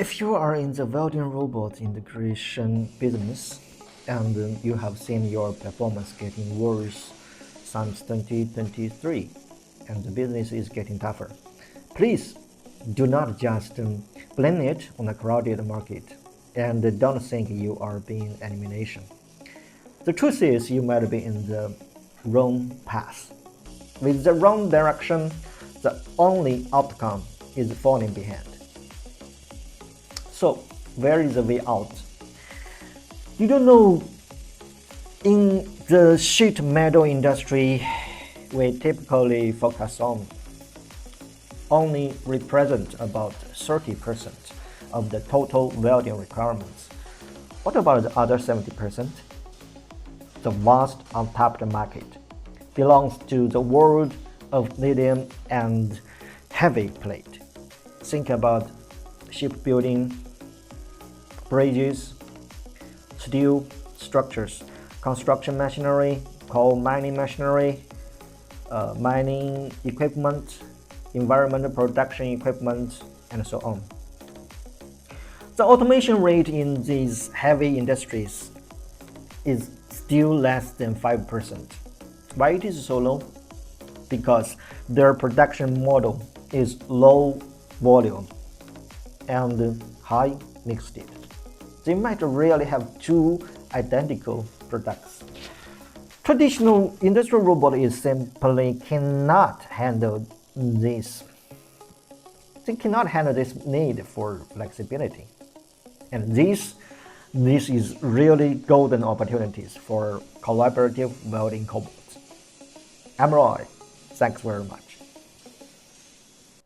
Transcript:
If you are in the welding robot integration business and you have seen your performance getting worse since 2023 and the business is getting tougher, please do not just blame it on a crowded market and don't think you are being elimination. The truth is you might be in the wrong path. With the wrong direction, the only outcome is falling behind. So, where is the way out? You don't know, in the sheet metal industry, we typically focus on only represent about 30% of the total welding requirements. What about the other 70%? The vast untapped market belongs to the world of medium and heavy plate. Think about shipbuilding, bridges, steel structures, construction machinery, coal mining machinery, mining equipment, environmental production equipment, and so on. The automation rate in these heavy industries is still less than 5%. Why it is so low? Because their production model is low volume and high mixed state. They might really have two identical products. Traditional industrial robot is simply cannot handle this. They cannot handle this need for flexibility. And this is really golden opportunities for collaborative welding Cobot. I'm Roy. Thanks very much.